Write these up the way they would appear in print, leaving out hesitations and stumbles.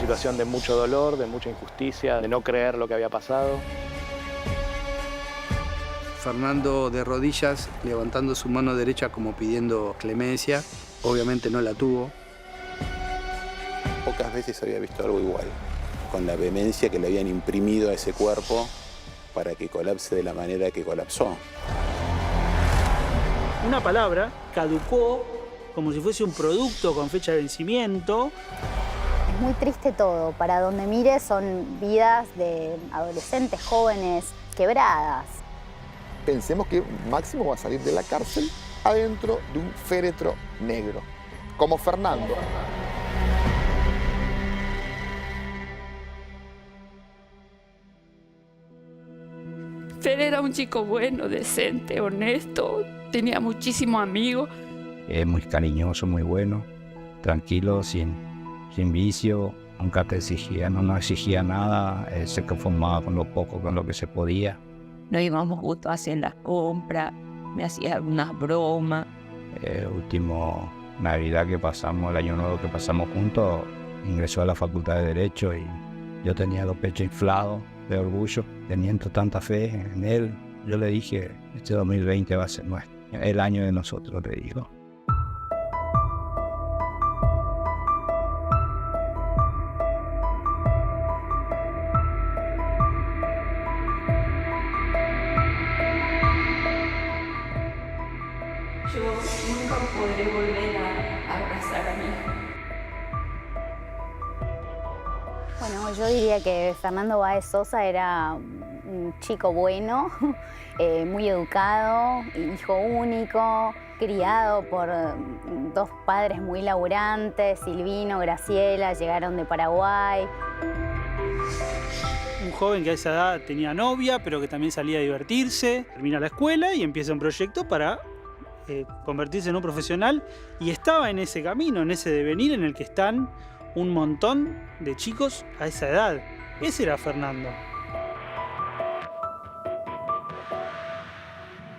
situación de mucho dolor, de mucha injusticia, de no creer lo que había pasado. Fernando de rodillas, levantando su mano derecha como pidiendo clemencia. Obviamente no la tuvo. Pocas veces había visto algo igual, con la vehemencia que le habían imprimido a ese cuerpo para que colapse de la manera que colapsó. Una palabra caducó como si fuese un producto con fecha de vencimiento. Es muy triste todo. Para donde mires son vidas de adolescentes, jóvenes, quebradas. Pensemos que Máximo va a salir de la cárcel adentro de un féretro negro, como Fernando. Fer era un chico bueno, decente, honesto, tenía muchísimos amigos. Es muy cariñoso, muy bueno, tranquilo, sin vicio, nunca te exigía, no exigía nada, se conformaba con lo poco, con lo que se podía. Nos íbamos justo a hacer las compras, me hacía algunas bromas. El último Navidad que pasamos, el año nuevo que pasamos juntos, ingresó a la Facultad de Derecho y yo tenía los pechos inflados de orgullo, teniendo tanta fe en él. Yo le dije, este 2020 va a ser nuestro, el año de nosotros, le digo. Yo nunca podré volver a abrazar a mi hijo. Bueno, yo diría que Fernando Báez Sosa era un chico bueno, muy educado, hijo único, criado por dos padres muy laburantes, Silvino, Graciela, llegaron de Paraguay. Un joven que a esa edad tenía novia, pero que también salía a divertirse, termina la escuela y empieza un proyecto para convertirse en un profesional, y estaba en ese camino, en ese devenir en el que están un montón de chicos a esa edad. Ese era Fernando.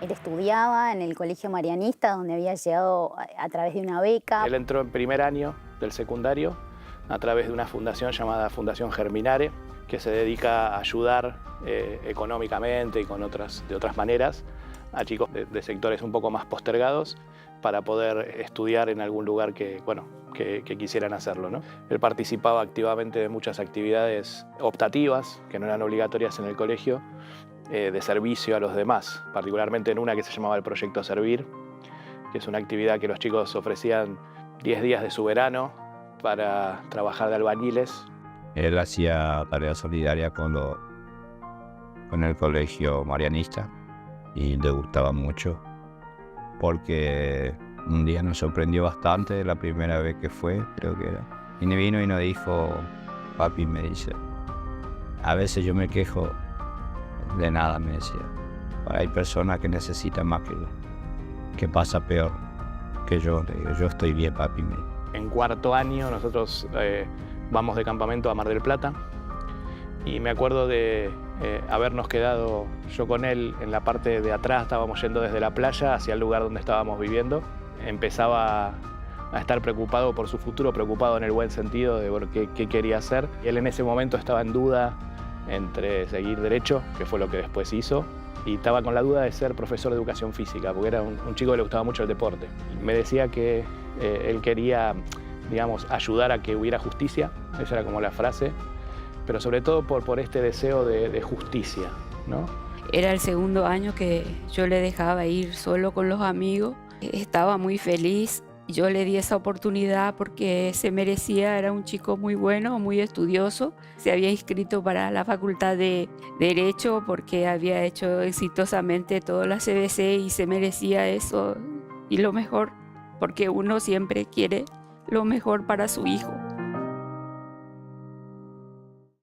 Él estudiaba en el Colegio Marianista, donde había llegado a través de una beca. Él entró en primer año del secundario a través de una fundación llamada Fundación Germinare, que se dedica a ayudar económicamente y de otras maneras a chicos de sectores un poco más postergados para poder estudiar en algún lugar que quisieran hacerlo, ¿no? Él participaba activamente de muchas actividades optativas, que no eran obligatorias en el colegio, de servicio a los demás, particularmente en una que se llamaba el Proyecto Servir, que es una actividad que los chicos ofrecían 10 días de su verano para trabajar de albañiles. Él hacía tarea solidaria con el Colegio Marianista y le gustaba mucho porque un día nos sorprendió bastante la primera vez que fue, creo que era. Y me vino y nos dijo, papi, me dice, a veces yo me quejo de nada, me decía. Hay personas que necesitan más que pasa peor que yo. Le digo, yo estoy bien, papi. En cuarto año nosotros vamos de campamento a Mar del Plata y me acuerdo de habernos quedado yo con él en la parte de atrás, estábamos yendo desde la playa hacia el lugar donde estábamos viviendo. Empezaba a estar preocupado por su futuro, preocupado en el buen sentido de ver qué quería hacer. Y él en ese momento estaba en duda entre seguir derecho, que fue lo que después hizo, y estaba con la duda de ser profesor de educación física, porque era un chico que le gustaba mucho el deporte. Y me decía que él quería, digamos, ayudar a que hubiera justicia, esa era como la frase, pero sobre todo por este deseo de justicia, ¿no? Era el segundo año que yo le dejaba ir solo con los amigos. Estaba muy feliz. Yo le di esa oportunidad porque se merecía, era un chico muy bueno, muy estudioso. Se había inscrito para la Facultad de Derecho porque había hecho exitosamente toda la CBC y se merecía eso y lo mejor, porque uno siempre quiere lo mejor para su hijo.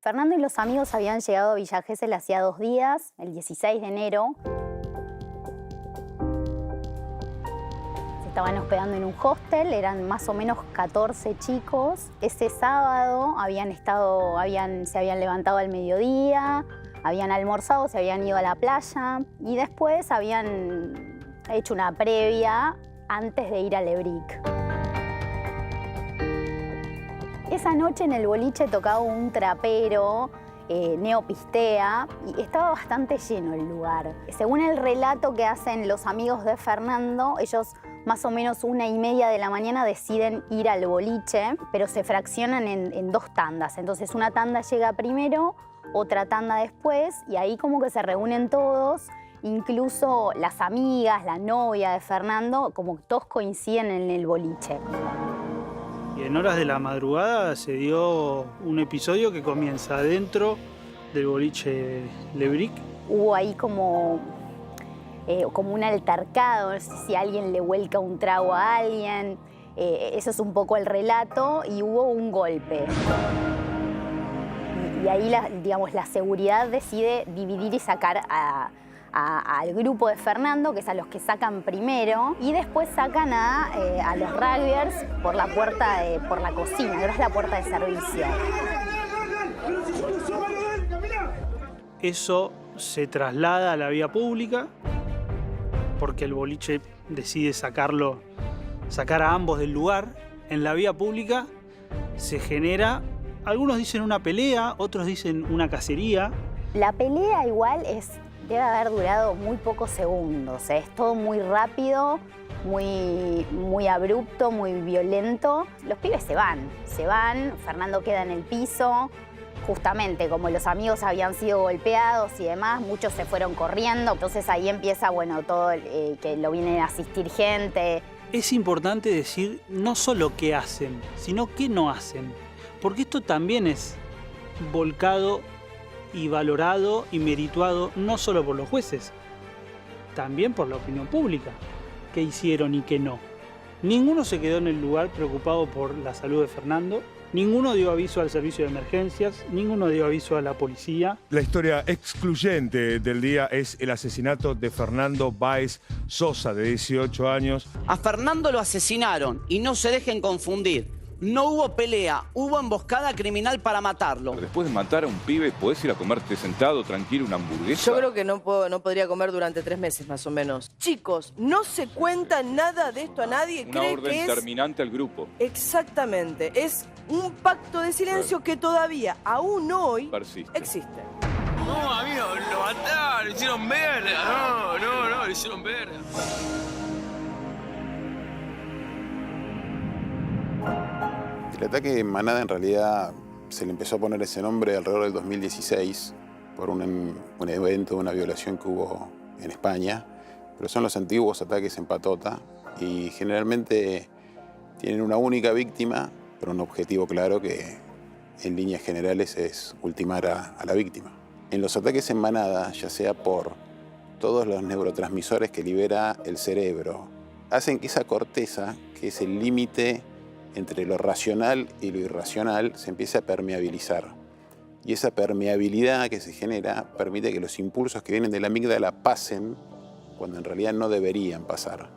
Fernando y los amigos habían llegado a Villa Gesell hacía 2 días, el 16 de enero. Se estaban hospedando en un hostel, eran más o menos 14 chicos. Ese sábado se habían levantado al mediodía, habían almorzado, se habían ido a la playa y después habían hecho una previa antes de ir a Lebric. esa noche en el boliche tocaba un trapero, neopistea, y estaba bastante lleno el lugar. Según el relato que hacen los amigos de Fernando, ellos más o menos 1:30 de la mañana deciden ir al boliche, pero se fraccionan en 2 tandas. Entonces una tanda llega primero, otra tanda después, y ahí como que se reúnen todos, incluso las amigas, la novia de Fernando, como que todos coinciden en el boliche. Y en horas de la madrugada se dio un episodio que comienza dentro del boliche Le Brick. Hubo ahí como un altercado, no sé si alguien le vuelca un trago a alguien. Eso es un poco el relato, y hubo un golpe. Y ahí la seguridad decide dividir y sacar al grupo de Fernando, que es a los que sacan primero, y después sacan a los rugbyers por la puerta, por la cocina, que es la puerta de servicio. Eso se traslada a la vía pública, porque el boliche decide sacar a ambos del lugar. En la vía pública se genera, algunos dicen una pelea, otros dicen una cacería. La pelea igual debe haber durado muy pocos segundos, es todo muy rápido, muy abrupto, muy violento. Los pibes se van, Fernando queda en el piso. Justamente como los amigos habían sido golpeados y demás, muchos se fueron corriendo. Entonces ahí empieza, todo que lo viene a asistir gente. Es importante decir no solo qué hacen, sino qué no hacen. Porque esto también es volcado y valorado y merituado no solo por los jueces, también por la opinión pública. ¿Qué hicieron y qué no? Ninguno se quedó en el lugar preocupado por la salud de Fernando. Ninguno dio aviso al servicio de emergencias, ninguno dio aviso a la policía. La historia excluyente del día es el asesinato de Fernando Báez Sosa, de 18 años. A Fernando lo asesinaron y no se dejen confundir. No hubo pelea, hubo emboscada criminal para matarlo. Después de matar a un pibe, ¿podés ir a comerte sentado, tranquilo, una hamburguesa? Yo creo que no podría comer durante 3 meses, más o menos. Chicos, no se cuenta nada de esto a nadie. Una orden terminante al grupo. Exactamente. Es un pacto de silencio que todavía, aún hoy, persiste. Existe. No, amigo, lo mataron, lo hicieron verga. No, lo hicieron verga. El ataque en manada en realidad se le empezó a poner ese nombre alrededor del 2016 por un evento, una violación que hubo en España, pero son los antiguos ataques en patota y generalmente tienen una única víctima, pero un objetivo claro que en líneas generales es ultimar a la víctima. En los ataques en manada, ya sea por todos los neurotransmisores que libera el cerebro, hacen que esa corteza, que es el límite entre lo racional y lo irracional, se empiece a permeabilizar. Y esa permeabilidad que se genera permite que los impulsos que vienen de la amígdala pasen cuando en realidad no deberían pasar.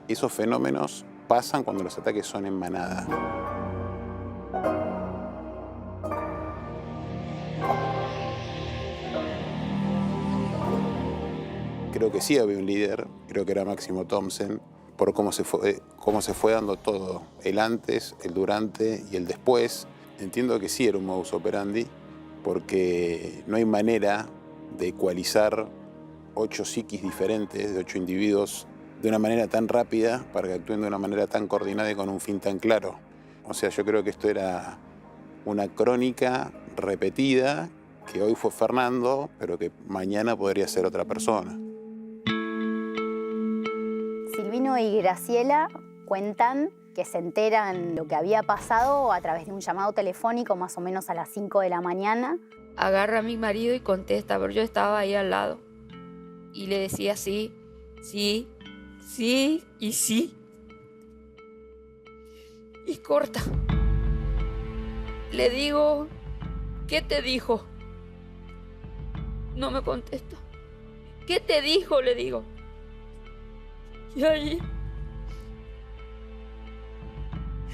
Esos fenómenos pasan cuando los ataques son en manada. Creo que sí había un líder, creo que era Máximo Thomsen, por cómo se fue dando todo, el antes, el durante y el después. Entiendo que sí era un modus operandi, porque no hay manera de ecualizar 8 psiquis diferentes, de 8 individuos, de una manera tan rápida para que actúen de una manera tan coordinada y con un fin tan claro. O sea, yo creo que esto era una crónica repetida, que hoy fue Fernando, pero que mañana podría ser otra persona. Silvino y Graciela cuentan que se enteran lo que había pasado a través de un llamado telefónico más o menos a las 5 de la mañana. Agarra a mi marido y contesta, pero yo estaba ahí al lado. Y le decía sí, sí, sí y sí. Y corta. Le digo, ¿qué te dijo? No me contesta. ¿Qué te dijo? Le digo. Y ahí,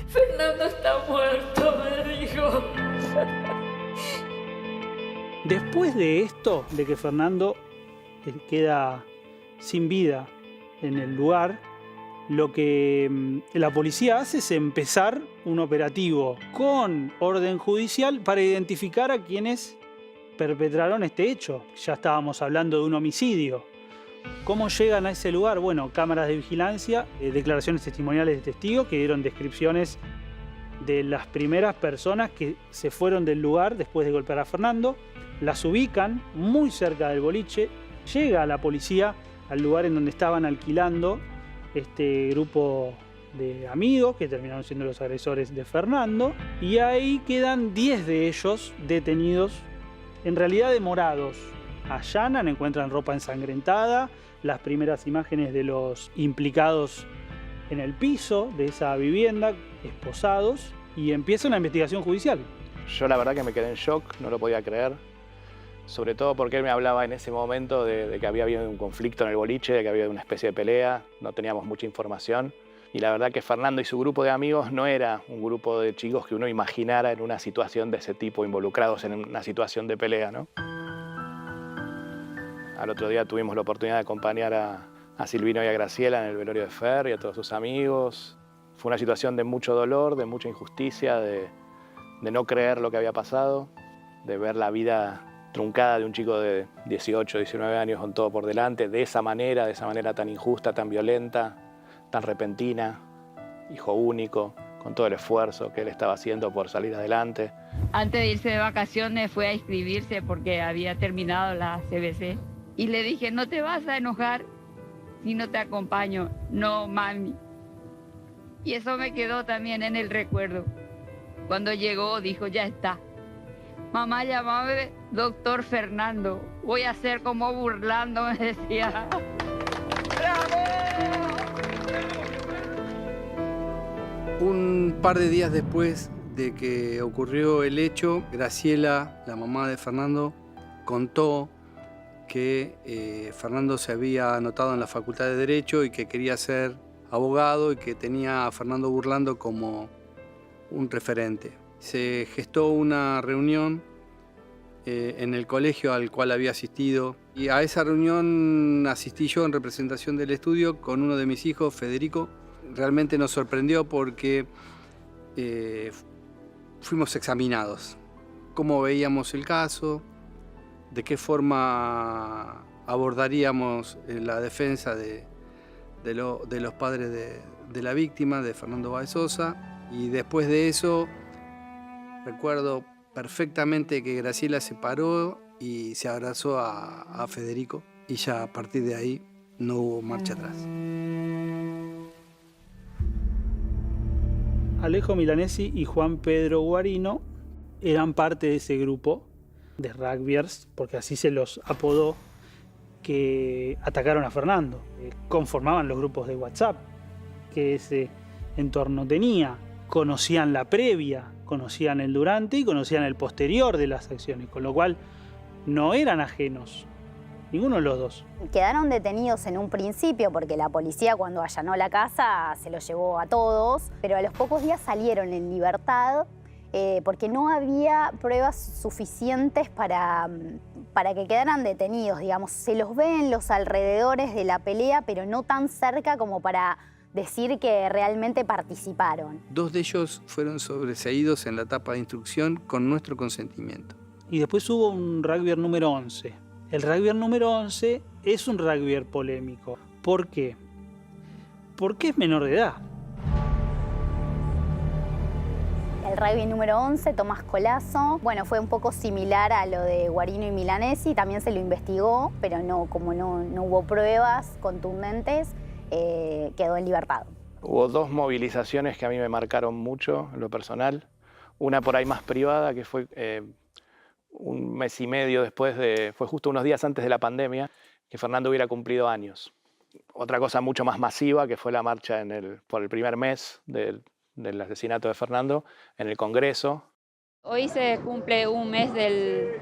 Fernando está muerto, me dijo. Después de esto, de que Fernando queda sin vida en el lugar, Lo que la policía hace es empezar un operativo con orden judicial para identificar a quienes perpetraron este hecho. Ya estábamos hablando de un homicidio. ¿Cómo llegan a ese lugar? Bueno, cámaras de vigilancia, declaraciones testimoniales de testigos que dieron descripciones de las primeras personas que se fueron del lugar después de golpear a Fernando. Las ubican muy cerca del boliche. Llega la policía al lugar en donde estaban alquilando este grupo de amigos que terminaron siendo los agresores de Fernando. Y ahí quedan 10 de ellos detenidos, en realidad demorados. Allanan, encuentran ropa ensangrentada, las primeras imágenes de los implicados en el piso de esa vivienda, esposados, y empieza una investigación judicial. Yo la verdad que me quedé en shock, no lo podía creer, sobre todo porque él me hablaba en ese momento de que había habido un conflicto en el boliche, de que había una especie de pelea, no teníamos mucha información. Y la verdad que Fernando y su grupo de amigos no era un grupo de chicos que uno imaginara en una situación de ese tipo, involucrados en una situación de pelea, ¿no? Al otro día tuvimos la oportunidad de acompañar a Silvino y a Graciela en el velorio de Fer y a todos sus amigos. Fue una situación de mucho dolor, de mucha injusticia, de no creer lo que había pasado, de ver la vida truncada de un chico de 18, 19 años con todo por delante, de esa manera tan injusta, tan violenta, tan repentina, hijo único, con todo el esfuerzo que él estaba haciendo por salir adelante. Antes de irse de vacaciones fue a inscribirse porque había terminado la CBC. Y le dije, no te vas a enojar si no te acompaño. No, mami. Y eso me quedó también en el recuerdo. Cuando llegó, dijo, ya está. Mamá, llamame doctor Fernando. Voy a hacer como burlando, me decía. ¡Bravo! Un par de días después de que ocurrió el hecho, Graciela, la mamá de Fernando, contó que Fernando se había anotado en la Facultad de Derecho y que quería ser abogado y que tenía a Fernando Burlando como un referente. Se gestó una reunión en el colegio al cual había asistido y a esa reunión asistí yo en representación del estudio con uno de mis hijos, Federico. Realmente nos sorprendió porque fuimos examinados. Cómo veíamos el caso, de qué forma abordaríamos la defensa de los padres de la víctima, de Fernando Báez Sosa. Y después de eso, recuerdo perfectamente que Graciela se paró y se abrazó a Federico. Y ya a partir de ahí no hubo marcha atrás. Alejo Milanesi y Juan Pedro Guarino eran parte de ese grupo de rugbyers, porque así se los apodó, que atacaron a Fernando. Conformaban los grupos de WhatsApp que ese entorno tenía. Conocían la previa, conocían el durante y conocían el posterior de las acciones, con lo cual no eran ajenos, ninguno de los dos. Quedaron detenidos en un principio porque la policía cuando allanó la casa se los llevó a todos, pero a los pocos días salieron en libertad porque no había pruebas suficientes para que quedaran detenidos, digamos. Se los ve en los alrededores de la pelea, pero no tan cerca como para decir que realmente participaron. 2 de ellos fueron sobreseídos en la etapa de instrucción con nuestro consentimiento. Y después hubo un rugbyer número 11. El rugbyer número 11 es un rugbyer polémico. ¿Por qué? Porque es menor de edad. El rugby número 11, Tomás Colazo, bueno, fue un poco similar a lo de Guarino y Milanesi, también se lo investigó, pero como no hubo pruebas contundentes, quedó en libertad. Hubo 2 movilizaciones que a mí me marcaron mucho en lo personal. Una por ahí más privada, que fue un mes y medio después fue justo unos días antes de la pandemia, que Fernando hubiera cumplido años. Otra cosa mucho más masiva, que fue la marcha por el primer mes del asesinato de Fernando en el Congreso. Hoy se cumple un mes del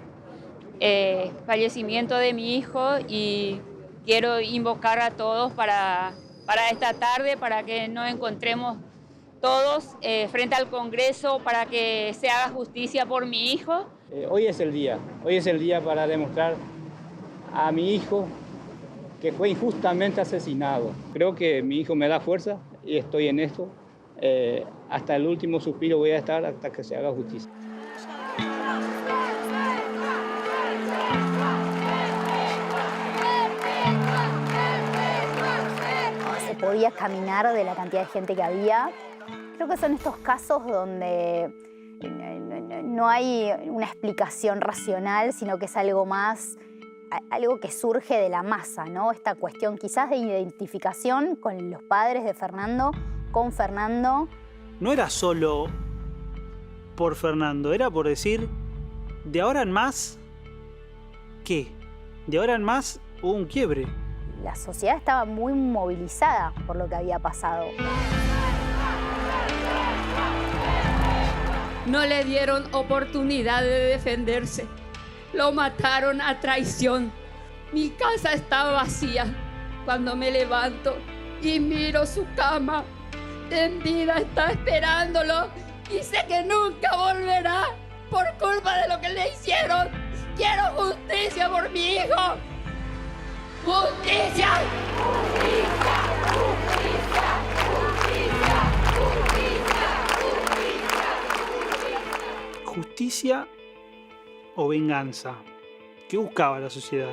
fallecimiento de mi hijo y quiero invocar a todos para esta tarde, para que nos encontremos todos frente al Congreso, para que se haga justicia por mi hijo. Hoy es el día para demostrar a mi hijo que fue injustamente asesinado. Creo que mi hijo me da fuerza y estoy en esto. Hasta el último suspiro voy a estar hasta que se haga justicia. Se podía caminar de la cantidad de gente que había. Creo que son estos casos donde no hay una explicación racional, sino que es algo más, algo que surge de la masa, ¿no? Esta cuestión quizás de identificación con los padres de Fernando, con Fernando. No era solo por Fernando, era por decir, de ahora en más, ¿qué? De ahora en más hubo un quiebre. La sociedad estaba muy movilizada por lo que había pasado. No le dieron oportunidad de defenderse. Lo mataron a traición. Mi casa está vacía. Cuando me levanto y miro su cama, tendida está esperándolo y sé que nunca volverá por culpa de lo que le hicieron. Quiero justicia por mi hijo. ¡Justicia! ¡Justicia! ¡Justicia! ¡Justicia! ¡Justicia! ¿Justicia o venganza? ¿Qué buscaba la sociedad?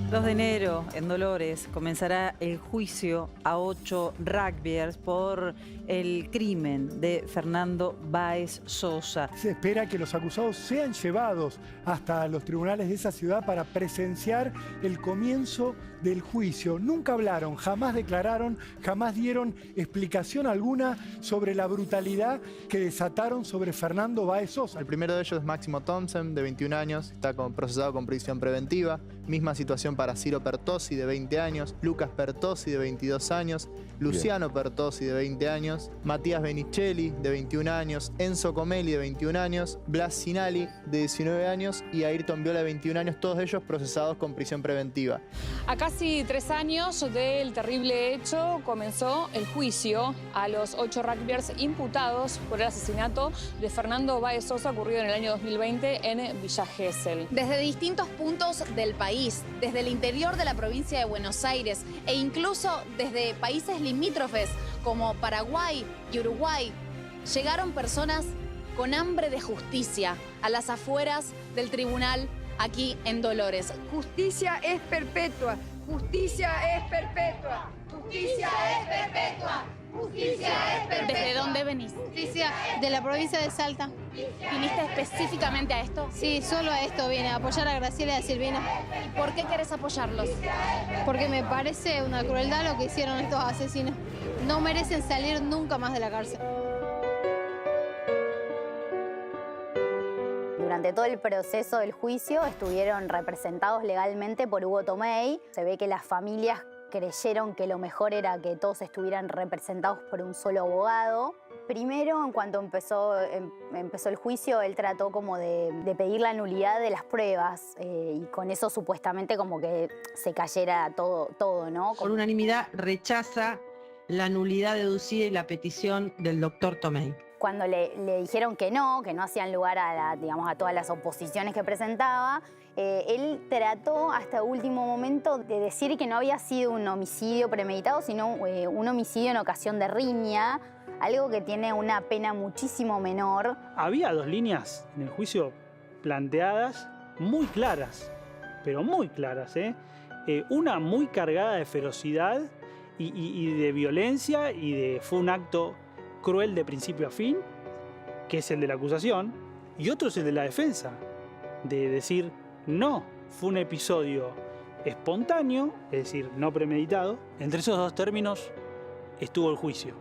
El 2 de enero, en Dolores, comenzará el juicio a 8 rugbyers por el crimen de Fernando Báez Sosa. Se espera que los acusados sean llevados hasta los tribunales de esa ciudad para presenciar el comienzo del juicio. Nunca hablaron, jamás declararon, jamás dieron explicación alguna sobre la brutalidad que desataron sobre Fernando Báez Sosa. El primero de ellos es Máximo Thompson, de 21 años, está procesado con prisión preventiva. Misma situación para Ciro Pertossi, de 20 años, Lucas Pertossi, de 22 años, Luciano Pertossi, de 20 años, Matías Benicelli, de 21 años, Enzo Comelli, de 21 años, Blas Sinali, de 19 años y Ayrton Viola, de 21 años, todos ellos procesados con prisión preventiva. A casi 3 años del terrible hecho comenzó el juicio a los 8 rugbyers imputados por el asesinato de Fernando Báez Sosa ocurrido en el año 2020 en Villa Gesell. Desde distintos puntos del país, desde el interior de la provincia de Buenos Aires e incluso desde países limítrofes como Paraguay y Uruguay, llegaron personas con hambre de justicia a las afueras del tribunal aquí en Dolores. Justicia es perpetua, justicia es perpetua, justicia es perpetua, justicia es perpetua. ¿Desde dónde venís? Justicia de la provincia de Salta. ¿Viniste específicamente a esto? Sí, solo a esto vine, a apoyar a Graciela y a Silvina. ¿Y por qué querés apoyarlos? Porque me parece una crueldad lo que hicieron estos asesinos. No merecen salir nunca más de la cárcel. Durante todo el proceso del juicio estuvieron representados legalmente por Hugo Tomei. Se ve que las familias creyeron que lo mejor era que todos estuvieran representados por un solo abogado. Primero, en cuanto empezó el juicio, él trató como de pedir la nulidad de las pruebas y con eso supuestamente como que se cayera todo, ¿no? Por unanimidad rechaza la nulidad deducida y la petición del doctor Tomei. Cuando le dijeron que no hacían lugar a todas las oposiciones que presentaba, él trató hasta último momento de decir que no había sido un homicidio premeditado, sino un homicidio en ocasión de riña, algo que tiene una pena muchísimo menor. Había 2 líneas en el juicio planteadas muy claras, pero muy claras, ¿eh? Una muy cargada de ferocidad y de violencia fue un acto cruel de principio a fin, que es el de la acusación, y otro es el de la defensa, de decir no, fue un episodio espontáneo, es decir, no premeditado. Entre esos 2 términos estuvo el juicio.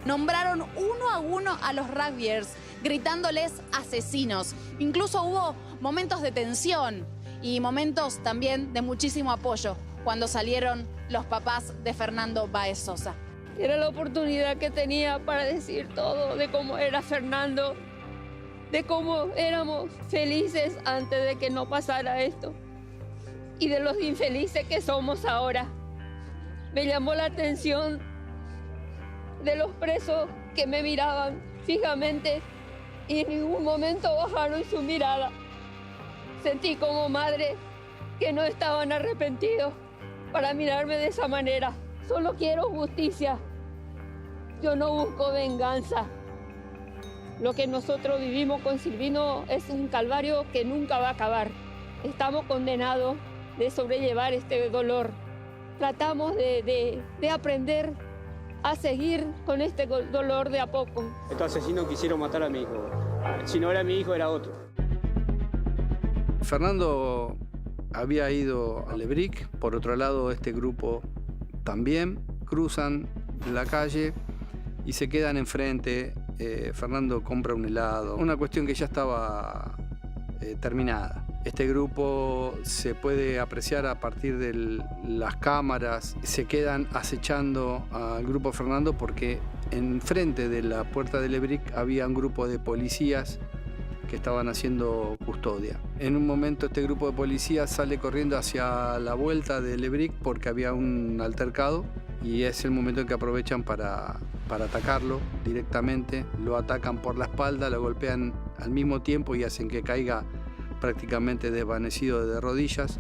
Nombraron uno a uno a los rugbyers, gritándoles asesinos. Incluso hubo momentos de tensión y momentos también de muchísimo apoyo cuando salieron los papás de Fernando Báez Sosa. Era la oportunidad que tenía para decir todo de cómo era Fernando, de cómo éramos felices antes de que no pasara esto y de los infelices que somos ahora. Me llamó la atención de los presos que me miraban fijamente y en ningún momento bajaron su mirada. Sentí como madre que no estaban arrepentidos para mirarme de esa manera. Solo quiero justicia. Yo no busco venganza. Lo que nosotros vivimos con Silvino es un calvario que nunca va a acabar. Estamos condenados de sobrellevar este dolor. Tratamos de aprender a seguir con este dolor de a poco. Estos asesinos quisieron matar a mi hijo. Si no era mi hijo, era otro. Fernando había ido a Lebric, por otro lado este grupo también, cruzan la calle y se quedan enfrente. Fernando compra un helado, una cuestión que ya estaba terminada. Este grupo se puede apreciar a partir de las cámaras, se quedan acechando al grupo Fernando porque enfrente de la puerta de Lebric había un grupo de policías que estaban haciendo custodia. En un momento este grupo de policías sale corriendo hacia la vuelta de Lebric porque había un altercado y es el momento en que aprovechan para atacarlo directamente. Lo atacan por la espalda, lo golpean al mismo tiempo y hacen que caiga prácticamente desvanecido de rodillas.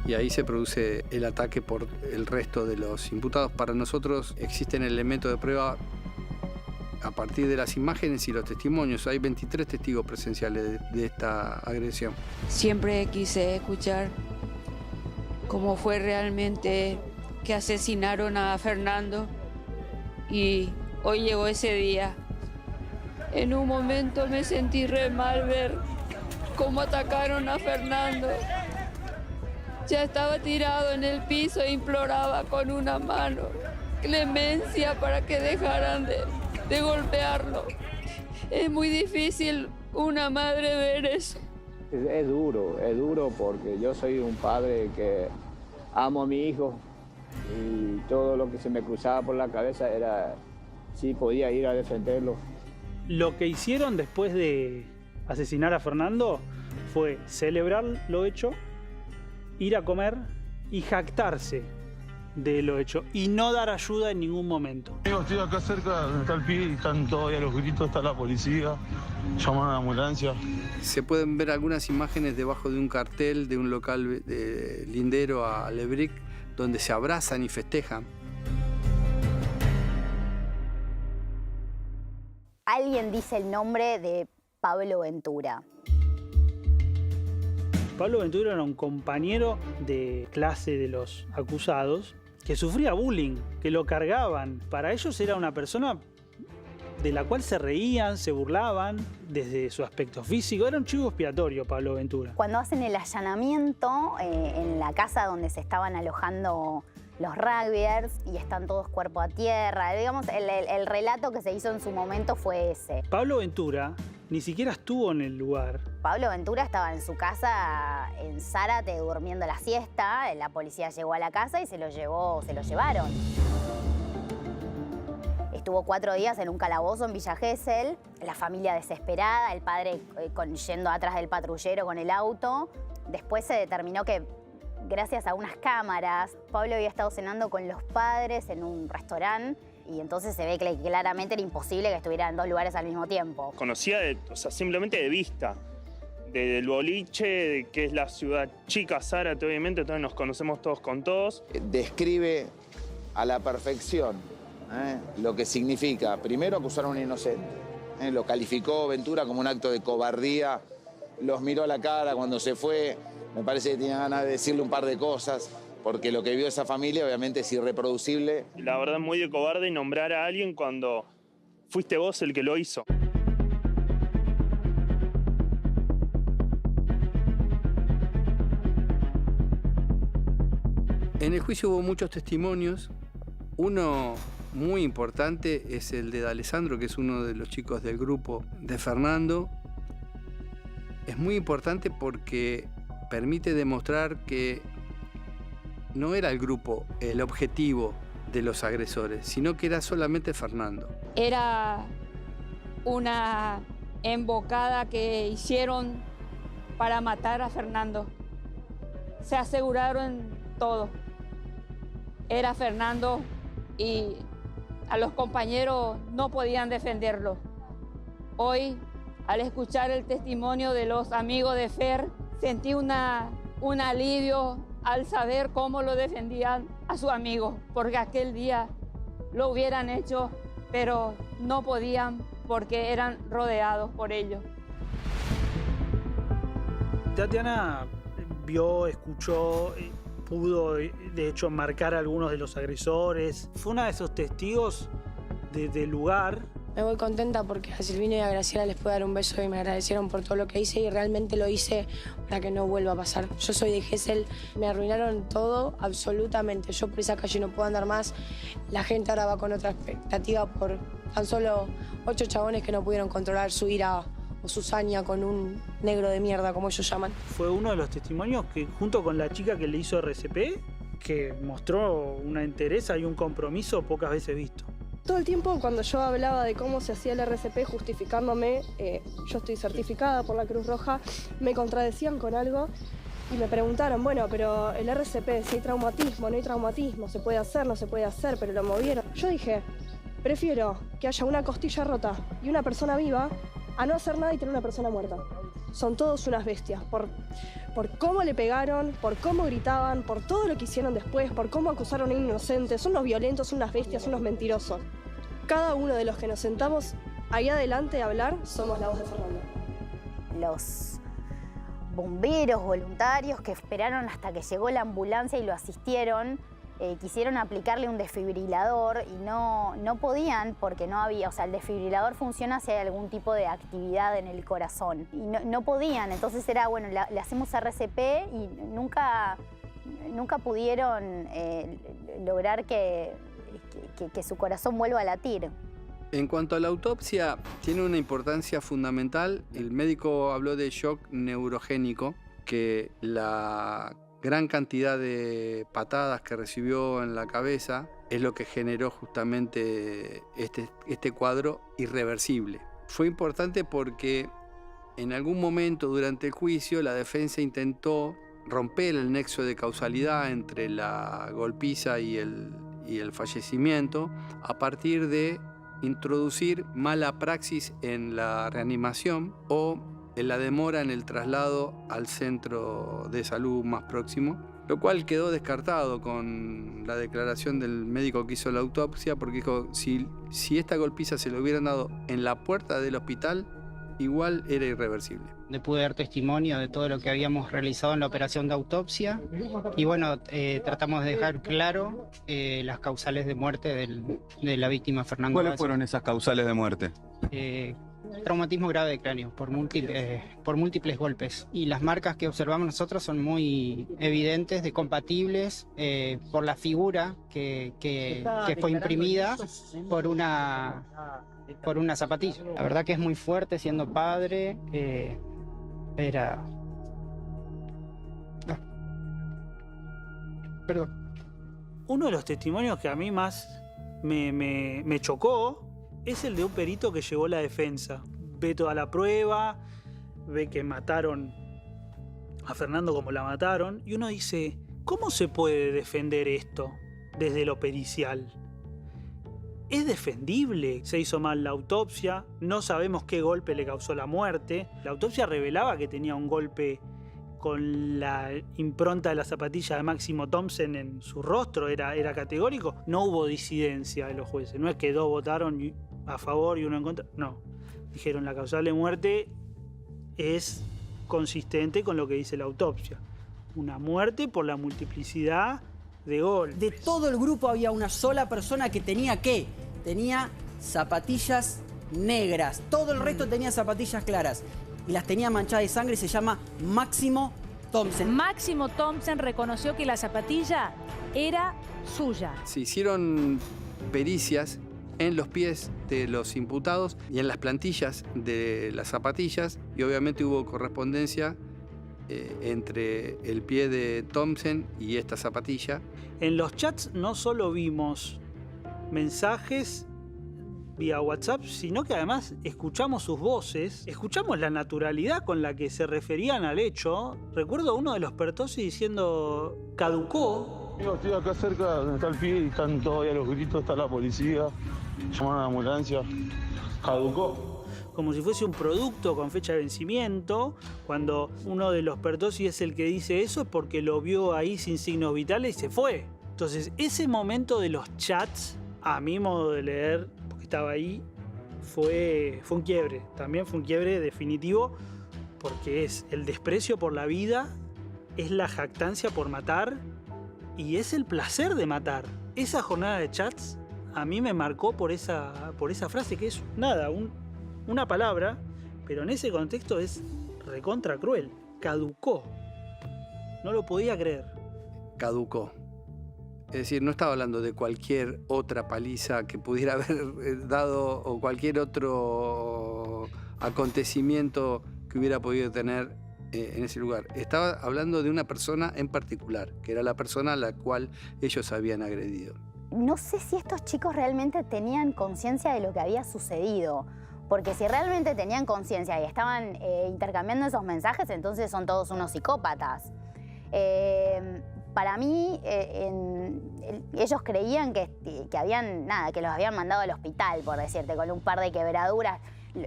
Y ahí se produce el ataque por el resto de los imputados. Para nosotros existen elementos de prueba a partir de las imágenes y los testimonios. Hay 23 testigos presenciales de esta agresión. Siempre quise escuchar cómo fue realmente que asesinaron a Fernando y hoy llegó ese día. En un momento me sentí re mal ver cómo atacaron a Fernando. Ya estaba tirado en el piso e imploraba con una mano clemencia para que dejaran de golpearlo. Es muy difícil una madre ver eso. Es duro porque yo soy un padre que amo a mi hijo y todo lo que se me cruzaba por la cabeza era si podía ir a defenderlo. Lo que hicieron después de asesinar a Fernando fue celebrar lo hecho, ir a comer y jactarse de lo hecho y no dar ayuda en ningún momento. Estoy acá cerca donde está el pibe y están todavía los gritos, está la policía, llaman a la ambulancia. Se pueden ver algunas imágenes debajo de un cartel de un local lindero a Lebric donde se abrazan y festejan. Alguien dice el nombre de Pablo Ventura. Pablo Ventura era un compañero de clase de los acusados que sufría bullying, que lo cargaban. Para ellos era una persona de la cual se reían, se burlaban desde su aspecto físico. Era un chivo expiatorio Pablo Ventura. Cuando hacen el allanamiento en la casa donde se estaban alojando los rugbyers y están todos cuerpo a tierra, digamos, el relato que se hizo en su momento fue ese. Pablo Ventura ni siquiera estuvo en el lugar. Pablo Ventura estaba en su casa en Zárate durmiendo la siesta. La policía llegó a la casa y se lo llevaron. Estuvo 4 días en un calabozo en Villa Gesell, la familia desesperada, el padre yendo atrás del patrullero con el auto. Después se determinó que, gracias a unas cámaras, Pablo había estado cenando con los padres en un restaurante y entonces se ve que claramente era imposible que estuviera en 2 lugares al mismo tiempo. Conocía, simplemente de vista, del boliche, que es la ciudad chica, Zárate, obviamente, entonces nos conocemos todos con todos. Describe a la perfección lo que significa, primero, acusar a un inocente. Lo calificó Ventura como un acto de cobardía, los miró a la cara cuando se fue, me parece que tenía ganas de decirle un par de cosas, porque lo que vio esa familia obviamente es irreproducible. La verdad, muy de cobarde nombrar a alguien cuando fuiste vos el que lo hizo. En el juicio hubo muchos testimonios. Uno muy importante es el de D'Alessandro, que es uno de los chicos del grupo de Fernando. Es muy importante porque permite demostrar que no era el grupo el objetivo de los agresores, sino que era solamente Fernando. Era una emboscada que hicieron para matar a Fernando. Se aseguraron todo. era Fernando y a los compañeros no podían defenderlo. Hoy, al escuchar el testimonio de los amigos de Fer, sentí un alivio al saber cómo lo defendían a su amigo, porque aquel día lo hubieran hecho, pero no podían porque eran rodeados por ellos. Tatiana vio, escuchó, pudo de hecho marcar a algunos de los agresores. Fue una de esos testigos del lugar. Me voy contenta porque a Silvino y a Graciela les pude dar un beso y me agradecieron por todo lo que hice y realmente lo hice para que no vuelva a pasar. Yo soy de Gesell, me arruinaron todo, absolutamente. Yo por esa calle no puedo andar más. La gente ahora va con otra expectativa por tan solo 8 chabones que no pudieron controlar su ira o su saña con un negro de mierda, como ellos llaman. Fue uno de los testimonios que, junto con la chica que le hizo RCP, que mostró una entereza y un compromiso pocas veces visto. Todo el tiempo cuando yo hablaba de cómo se hacía el RCP justificándome, yo estoy certificada por la Cruz Roja, me contradecían con algo y me preguntaron, bueno, pero el RCP, si hay traumatismo, no hay traumatismo, se puede hacer, no se puede hacer, pero lo movieron. Yo dije, prefiero que haya una costilla rota y una persona viva a no hacer nada y tener una persona muerta. Son todos unas bestias, por cómo le pegaron, por cómo gritaban, por todo lo que hicieron después, por cómo acusaron a inocentes. Son unos violentos, son unas bestias, son unos mentirosos. Cada uno de los que nos sentamos ahí adelante a hablar somos la voz de Fernando. Los bomberos voluntarios que esperaron hasta que llegó la ambulancia y lo asistieron, quisieron aplicarle un desfibrilador y no podían porque no había, o sea, el desfibrilador funciona si hay algún tipo de actividad en el corazón y no podían, entonces era, bueno, le hacemos RCP y nunca pudieron lograr que su corazón vuelva a latir. En cuanto a la autopsia, tiene una importancia fundamental. El médico habló de shock neurogénico, que la gran cantidad de patadas que recibió en la cabeza es lo que generó justamente este cuadro irreversible. Fue importante porque en algún momento durante el juicio la defensa intentó romper el nexo de causalidad entre la golpiza y el fallecimiento a partir de introducir mala praxis en la reanimación o en la demora en el traslado al centro de salud más próximo, lo cual quedó descartado con la declaración del médico que hizo la autopsia, porque dijo, si esta golpiza se le hubieran dado en la puerta del hospital, igual era irreversible. Le pude dar testimonio de todo lo que habíamos realizado en la operación de autopsia y bueno, tratamos de dejar claro las causales de muerte de la víctima Fernando. ¿Cuáles fueron esas causales de muerte? Traumatismo grave de cráneo por múltiples golpes. Y las marcas que observamos nosotros son muy evidentes, de compatibles por la figura que fue imprimida por una zapatilla. La verdad que es muy fuerte siendo padre. Perdón. Uno de los testimonios que a mí más me chocó es el de un perito que llevó la defensa. Ve toda la prueba, ve que mataron a Fernando como la mataron, y uno dice, ¿cómo se puede defender esto desde lo pericial? ¿Es defendible? Se hizo mal la autopsia, no sabemos qué golpe le causó la muerte. La autopsia revelaba que tenía un golpe con la impronta de la zapatilla de Máximo Thompson en su rostro, era categórico. No hubo disidencia de los jueces, no es que dos votaron a favor y uno en contra, no. Dijeron la causal de muerte es consistente con lo que dice la autopsia. Una muerte por la multiplicidad de golpes. De todo el grupo había una sola persona que tenía ¿qué? Tenía zapatillas negras. Todo el resto tenía zapatillas claras. Y las tenía manchadas de sangre y se llama Máximo Thompson. Máximo Thompson reconoció que la zapatilla era suya. Se hicieron pericias en los pies de los imputados y en las plantillas de las zapatillas y obviamente hubo correspondencia entre el pie de Thompson y esta zapatilla. En los chats no solo vimos mensajes vía WhatsApp, sino que además escuchamos sus voces, escuchamos la naturalidad con la que se referían al hecho. Recuerdo a uno de los Pertossi diciendo caducó Amigo, estoy acá cerca donde está el pibe y están todavía los gritos, está la policía, llamaron a la ambulancia, caducó. Como si fuese un producto con fecha de vencimiento. Cuando uno de los Pertossi es el que dice eso, es porque lo vio ahí sin signos vitales y se fue. Entonces, ese momento de los chats, a mi modo de leer, porque estaba ahí, fue un quiebre. También fue un quiebre definitivo, porque es el desprecio por la vida, es la jactancia por matar y es el placer de matar. Esa jornada de chats a mí me marcó por esa frase que es nada, una palabra, pero en ese contexto es recontra cruel. Caducó. No lo podía creer. Caducó. Es decir, no estaba hablando de cualquier otra paliza que pudiera haber dado o cualquier otro acontecimiento que hubiera podido tener en ese lugar. Estaba hablando de una persona en particular, que era la persona a la cual ellos habían agredido. No sé si estos chicos realmente tenían conciencia de lo que había sucedido. Porque si realmente tenían conciencia y estaban intercambiando esos mensajes, entonces son todos unos psicópatas. Para mí, ellos creían que los habían mandado al hospital, por decirte, con un par de quebraduras.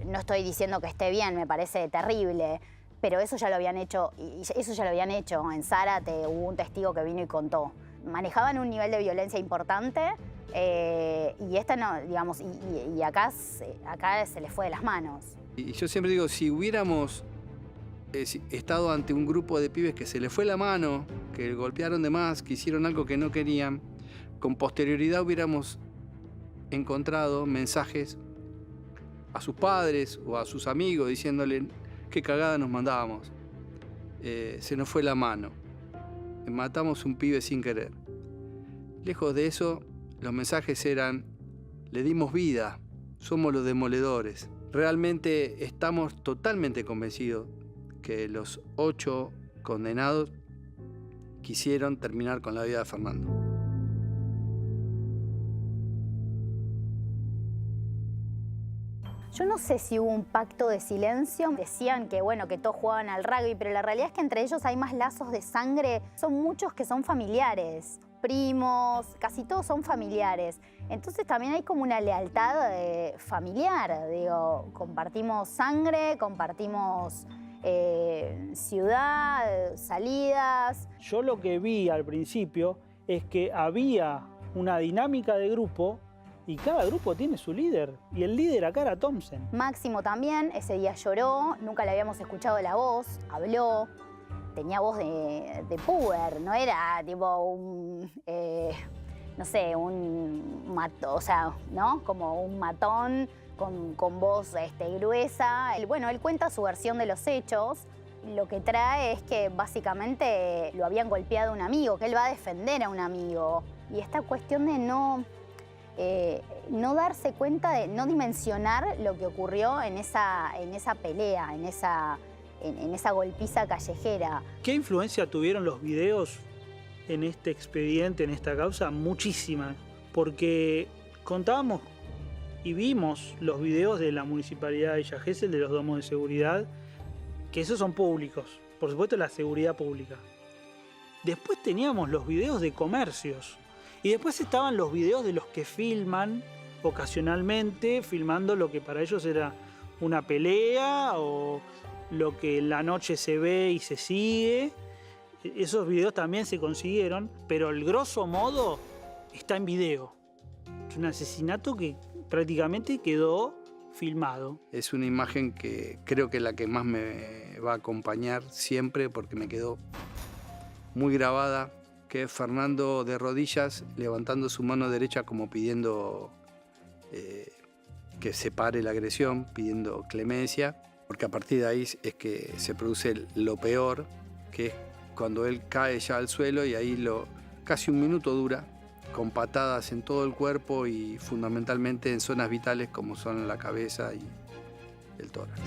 No estoy diciendo que esté bien, me parece terrible, pero eso ya lo habían hecho. Y eso ya lo habían hecho. En Zárate hubo un testigo que vino y contó. Manejaban un nivel de violencia importante. Y esta no, digamos, y acá se les fue de las manos. Y yo siempre digo, si hubiéramos estado ante un grupo de pibes que se les fue la mano, que golpearon de más, que hicieron algo que no querían, con posterioridad hubiéramos encontrado mensajes a sus padres o a sus amigos diciéndole qué cagada nos mandábamos. Se nos fue la mano. Matamos un pibe sin querer. Lejos de eso, los mensajes eran, le dimos vida, somos los demoledores. Realmente estamos totalmente convencidos que los 8 condenados quisieron terminar con la vida de Fernando. Yo no sé si hubo un pacto de silencio. Decían que, bueno, que todos jugaban al rugby, pero la realidad es que entre ellos hay más lazos de sangre. Son muchos que son familiares. Primos, casi todos son familiares. Entonces también hay como una lealtad familiar. Digo, compartimos sangre, compartimos ciudad, salidas. Yo lo que vi al principio es que había una dinámica de grupo y cada grupo tiene su líder. Y el líder acá era Thompson. Máximo también, ese día lloró, nunca le habíamos escuchado la voz, habló. Tenía voz de puber, no era tipo un, no sé, un matón, o sea, ¿no? Como un matón con voz gruesa. Bueno, él cuenta su versión de los hechos. Lo que trae es que básicamente lo habían golpeado a un amigo, que él va a defender a un amigo. Y esta cuestión de no darse cuenta, de no dimensionar lo que ocurrió en esa pelea, en esa golpiza callejera. ¿Qué influencia tuvieron los videos en este expediente, en esta causa? Muchísima, porque contábamos y vimos los videos de la Municipalidad de Villa Gesell, de los domos de seguridad, que esos son públicos, por supuesto la seguridad pública. Después teníamos los videos de comercios y después estaban los videos de los que filman ocasionalmente, filmando lo que para ellos era una pelea o lo que en la noche se ve y se sigue. Esos videos también se consiguieron, pero el grosso modo está en video. Es un asesinato que prácticamente quedó filmado. Es una imagen que creo que es la que más me va a acompañar siempre porque me quedó muy grabada, que es Fernando de rodillas levantando su mano derecha como pidiendo que se pare la agresión, pidiendo clemencia. Porque a partir de ahí es que se produce lo peor, que es cuando él cae ya al suelo y ahí casi un minuto dura, con patadas en todo el cuerpo y fundamentalmente en zonas vitales como son la cabeza y el tórax.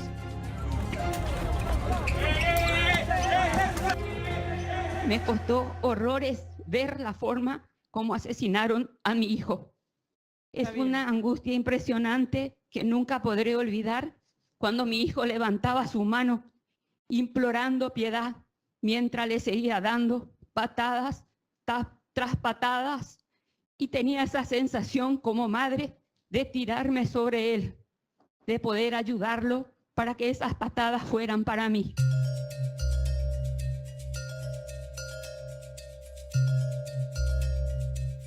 Me costó horrores ver la forma como asesinaron a mi hijo. Es una angustia impresionante que nunca podré olvidar. Cuando mi hijo levantaba su mano implorando piedad mientras le seguía dando patadas otras patadas y tenía esa sensación como madre de tirarme sobre él, de poder ayudarlo para que esas patadas fueran para mí.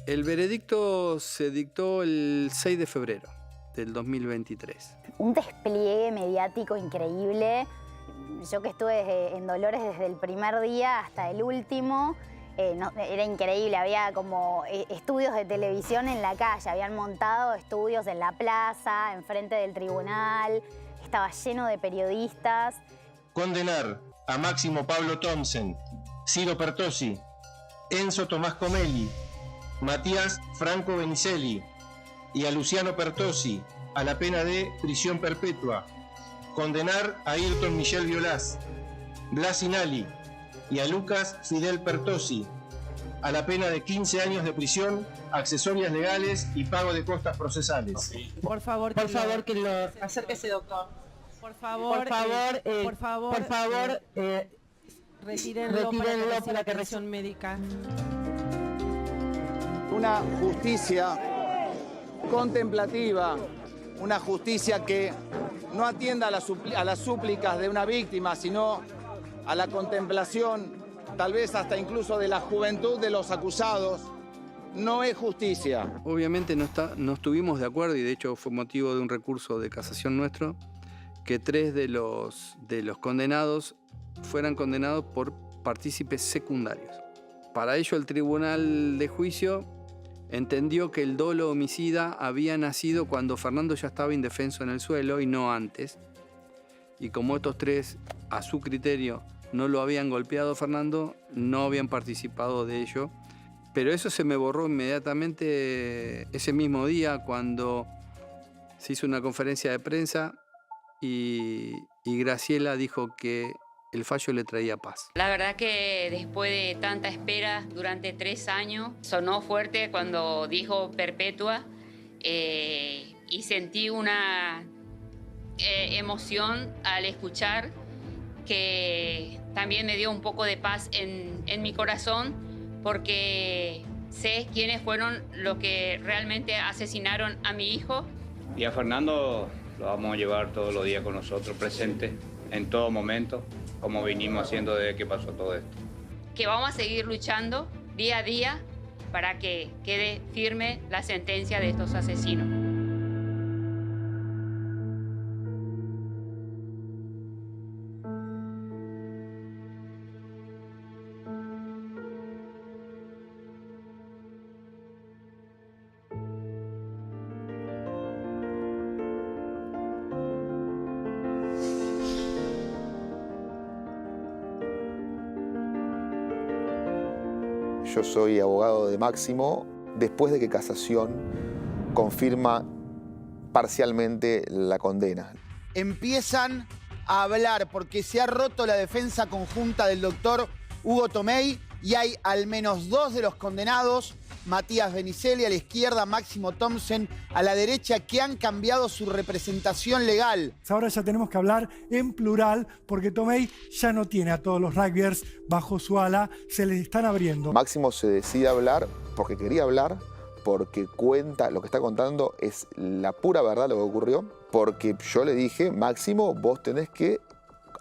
El veredicto se dictó el 6 de febrero del 2023. Un despliegue mediático increíble. Yo que estuve en Dolores desde el primer día hasta el último, era increíble. Había como estudios de televisión en la calle, habían montado estudios en la plaza, enfrente del tribunal, estaba lleno de periodistas. Condenar a Máximo Pablo Thomsen, Ciro Pertossi, Enzo Tomás Comelli, Matías Franco Benicelli y a Luciano Pertossi a la pena de prisión perpetua. Condenar a Ayrton Michel Violás, Blas Inali y a Lucas Fidel Pertossi a la pena de 15 años de prisión, accesorias legales y pago de costas procesales. Por favor, acérquese, doctor. Por favor, retírenlo para que reciba médica. Una justicia contemplativa, una justicia que no atienda a las súplicas de una víctima, sino a la contemplación, tal vez hasta incluso de la juventud de los acusados, no es justicia. Obviamente no estuvimos de acuerdo, y de hecho fue motivo de un recurso de casación nuestro, que 3 de los condenados fueran condenados por partícipes secundarios. Para ello el tribunal de juicio entendió que el dolo homicida había nacido cuando Fernando ya estaba indefenso en el suelo y no antes. Y como estos 3, a su criterio, no lo habían golpeado a Fernando, no habían participado de ello. Pero eso se me borró inmediatamente ese mismo día cuando se hizo una conferencia de prensa y Graciela dijo que el fallo le traía paz. La verdad que después de tanta espera durante 3 años, sonó fuerte cuando dijo perpetua y sentí una emoción al escuchar, que también me dio un poco de paz en mi corazón, porque sé quiénes fueron los que realmente asesinaron a mi hijo. Y a Fernando lo vamos a llevar todos los días con nosotros, presente en todo momento, como vinimos haciendo desde que pasó todo esto. Que vamos a seguir luchando día a día para que quede firme la sentencia de estos asesinos. Yo soy abogado de Máximo después de que Casación confirma parcialmente la condena. Empiezan a hablar porque se ha roto la defensa conjunta del doctor Hugo Tomei y hay al menos 2 de los condenados, Matías Benicelli a la izquierda, Máximo Thomsen a la derecha, que han cambiado su representación legal. Ahora ya tenemos que hablar en plural porque Tomei ya no tiene a todos los rugbyers bajo su ala, se les están abriendo. Máximo se decide a hablar porque quería hablar, porque cuenta, lo que está contando es la pura verdad lo que ocurrió, porque yo le dije, Máximo, vos tenés que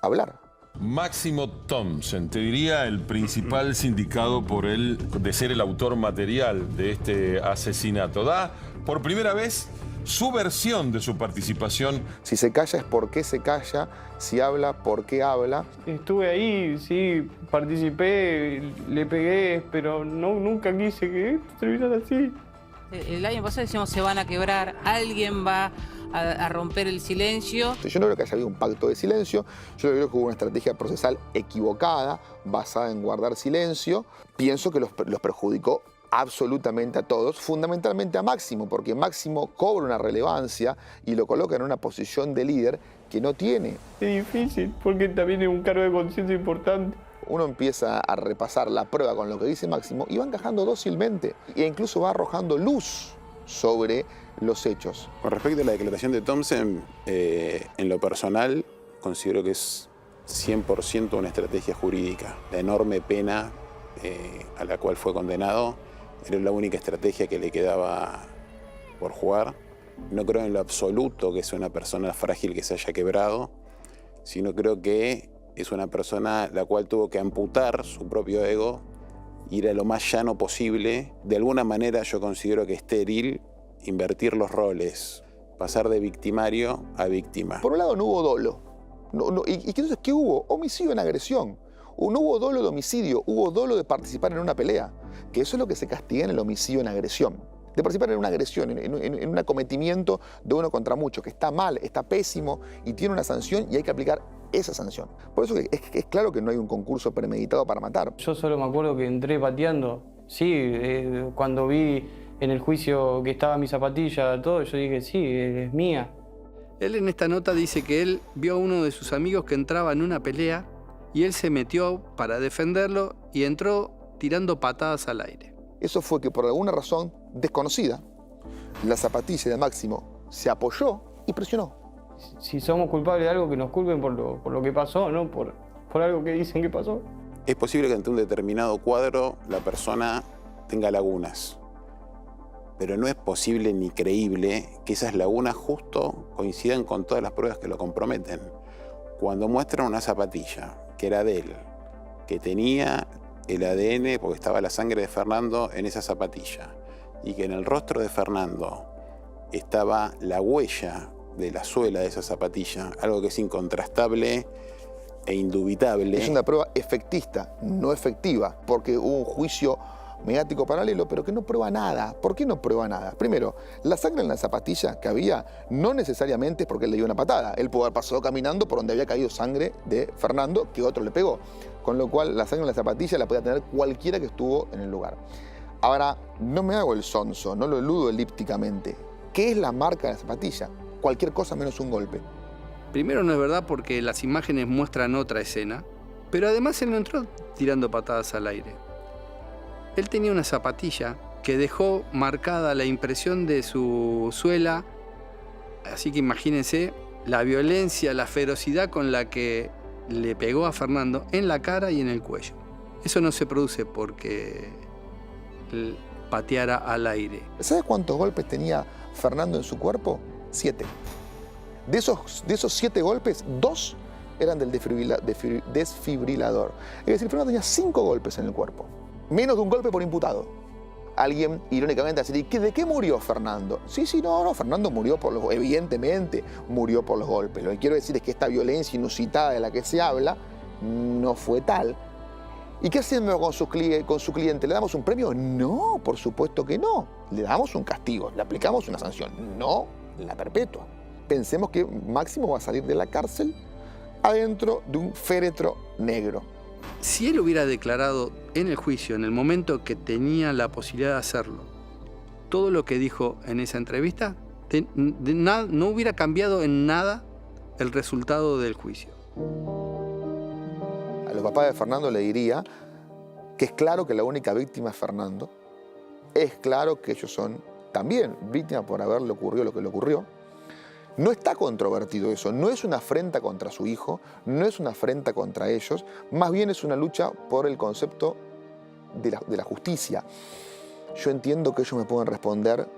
hablar. Máximo Thomsen, te diría el principal sindicado por él de ser el autor material de este asesinato. Da por primera vez su versión de su participación. Si se calla es por qué se calla, si habla, por qué habla. Estuve ahí, sí, participé, le pegué, pero nunca quise que esto terminara así. El año pasado decimos se van a quebrar, alguien va a romper el silencio. Yo no creo que haya habido un pacto de silencio, yo creo que hubo una estrategia procesal equivocada, basada en guardar silencio. Pienso que los perjudicó absolutamente a todos, fundamentalmente a Máximo, porque Máximo cobra una relevancia y lo coloca en una posición de líder que no tiene. Es difícil, porque también es un cargo de conciencia importante. Uno empieza a repasar la prueba con lo que dice Máximo y va encajando dócilmente e incluso va arrojando luz sobre los hechos. Con respecto a la declaración de Thomsen, en lo personal considero que es 100% una estrategia jurídica. La enorme pena a la cual fue condenado Era la única estrategia que le quedaba por jugar. No creo en lo absoluto que sea una persona frágil que se haya quebrado, sino creo que es una persona la cual tuvo que amputar su propio ego, ir a lo más llano posible. De alguna manera yo considero que estéril, invertir los roles, pasar de victimario a víctima. Por un lado no hubo dolo. ¿Y entonces qué hubo? Homicidio en agresión. No hubo dolo de homicidio, hubo dolo de participar en una pelea. Que eso es lo que se castiga en el homicidio en agresión. De participar en una agresión, en un acometimiento de uno contra muchos, que está mal, está pésimo y tiene una sanción y hay que aplicar esa sanción. Por eso es claro que no hay un concurso premeditado para matar. Yo solo me acuerdo que entré pateando. Sí, cuando vi en el juicio que estaba mi zapatilla, todo, yo dije, sí, es mía. Él en esta nota dice que él vio a uno de sus amigos que entraba en una pelea y él se metió para defenderlo y entró tirando patadas al aire. Eso fue que por alguna razón desconocida, la zapatilla de Máximo se apoyó y presionó. Si somos culpables de algo, que nos culpen por lo que pasó, no por algo que dicen que pasó. Es posible que ante un determinado cuadro la persona tenga lagunas, pero no es posible ni creíble que esas lagunas justo coincidan con todas las pruebas que lo comprometen. Cuando muestran una zapatilla que era de él, que tenía el ADN porque estaba la sangre de Fernando en esa zapatilla y que en el rostro de Fernando estaba la huella de la suela de esa zapatilla, algo que es incontrastable e indubitable. Es una prueba efectista, no efectiva, porque hubo un juicio mediático paralelo, pero que no prueba nada. ¿Por qué no prueba nada? Primero, la sangre en la zapatilla que había no necesariamente es porque él le dio una patada. Él pudo haber pasado caminando por donde había caído sangre de Fernando que otro le pegó. Con lo cual, la sangre en la zapatilla la podía tener cualquiera que estuvo en el lugar. Ahora, no me hago el sonso, no lo eludo elípticamente. ¿Qué es la marca de la zapatilla? Cualquier cosa menos un golpe. Primero no es verdad porque las imágenes muestran otra escena, pero además él no entró tirando patadas al aire. Él tenía una zapatilla que dejó marcada la impresión de su suela, así que imagínense la violencia, la ferocidad con la que le pegó a Fernando en la cara y en el cuello. Eso no se produce porque él pateara al aire. ¿Sabes cuántos golpes tenía Fernando en su cuerpo? 7. De esos 7 golpes, 2 eran del desfibrilador. Es decir, Fernando tenía 5 golpes en el cuerpo. Menos de un golpe por imputado. Alguien, irónicamente, va a decir, ¿de qué murió Fernando? Sí, no, Fernando murió evidentemente murió por los golpes. Lo que quiero decir es que esta violencia inusitada de la que se habla no fue tal. ¿Y qué hacemos con su cliente? ¿Le damos un premio? No, por supuesto que no. Le damos un castigo, le aplicamos una sanción, no la perpetua. Pensemos que Máximo va a salir de la cárcel adentro de un féretro negro. Si él hubiera declarado en el juicio, en el momento que tenía la posibilidad de hacerlo, todo lo que dijo en esa entrevista, no hubiera cambiado en nada el resultado del juicio. A los papás de Fernando le diría que es claro que la única víctima es Fernando. Es claro que ellos son también víctimas por haberle ocurrido lo que le ocurrió. No está controvertido eso, no es una afrenta contra su hijo, no es una afrenta contra ellos, más bien es una lucha por el concepto de la justicia. Yo entiendo que ellos me pueden responder,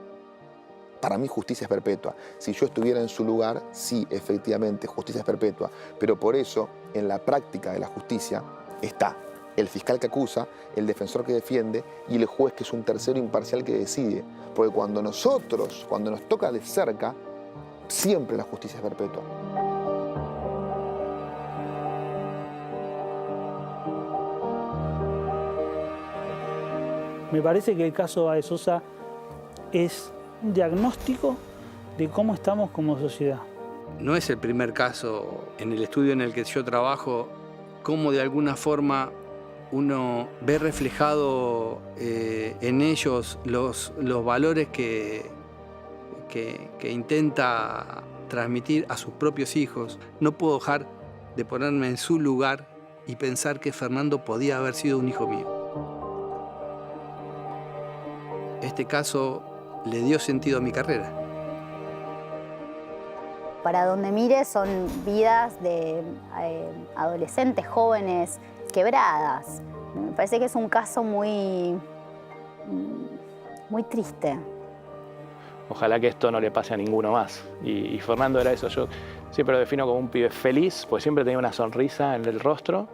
para mí justicia es perpetua. Si yo estuviera en su lugar, sí, efectivamente, justicia es perpetua. Pero por eso, en la práctica de la justicia, está el fiscal que acusa, el defensor que defiende y el juez que es un tercero imparcial que decide. Porque cuando nos toca de cerca, siempre la justicia es perpetua. Me parece que el caso Baez Sosa es un diagnóstico de cómo estamos como sociedad. No es el primer caso en el estudio en el que yo trabajo, cómo de alguna forma uno ve reflejado en ellos los valores que intenta transmitir a sus propios hijos. No puedo dejar de ponerme en su lugar y pensar que Fernando podía haber sido un hijo mío. Este caso le dio sentido a mi carrera. Para donde mire son vidas de adolescentes, jóvenes, quebradas. Me parece que es un caso muy muy triste. Ojalá que esto no le pase a ninguno más. Y Fernando era eso. Yo siempre lo defino como un pibe feliz, pues siempre tenía una sonrisa en el rostro.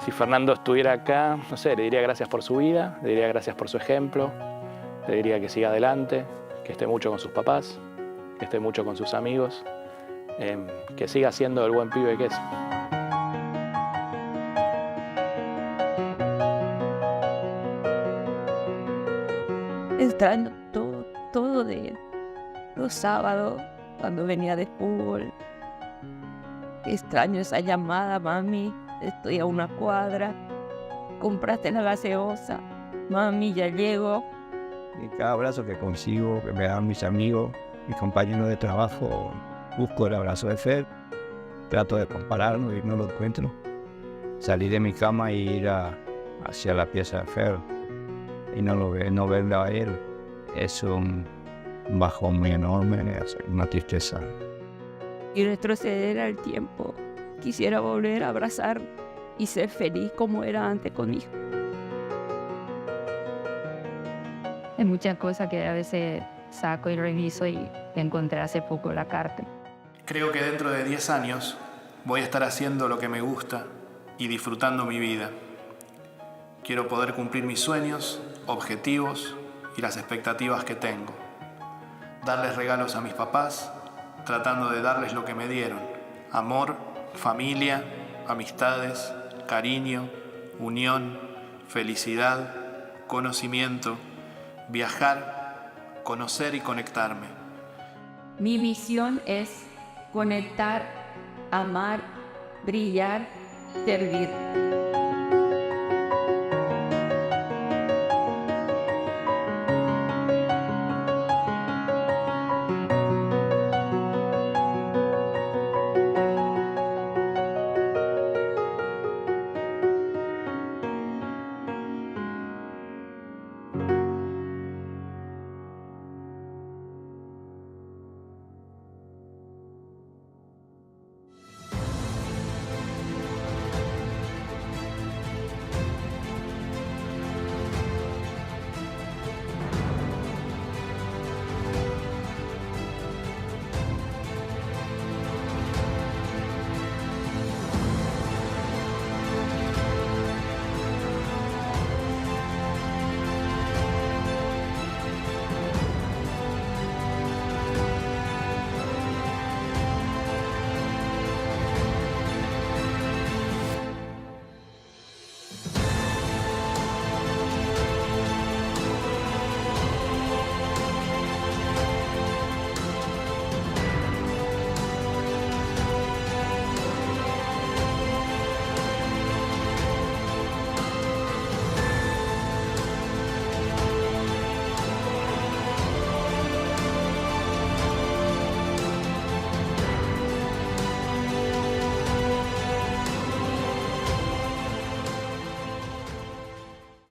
Si Fernando estuviera acá, no sé, le diría gracias por su vida, le diría gracias por su ejemplo, le diría que siga adelante, que esté mucho con sus papás, que esté mucho con sus amigos, que siga siendo el buen pibe que es. Extraño todo de él. Los sábados, cuando venía de fútbol. Extraño esa llamada, mami, estoy a una cuadra. Compraste la gaseosa, mami, ya llego. Y cada abrazo que consigo, que me dan mis amigos, mis compañeros de trabajo, busco el abrazo de Fer. Trato de compararlo y no lo encuentro. Salir de mi cama e ir hacia la pieza de Fer y no verlo a él es un bajón muy enorme, es una tristeza. Y retroceder al tiempo. Quisiera volver a abrazar y ser feliz como era antes con mi hijo. Hay muchas cosas que a veces saco y reviso y encontré hace poco la carta. Creo que dentro de 10 años voy a estar haciendo lo que me gusta y disfrutando mi vida. Quiero poder cumplir mis sueños, objetivos y las expectativas que tengo. Darles regalos a mis papás, tratando de darles lo que me dieron: amor, familia, amistades, cariño, unión, felicidad, conocimiento, viajar, conocer y conectarme. Mi visión es conectar, amar, brillar, servir.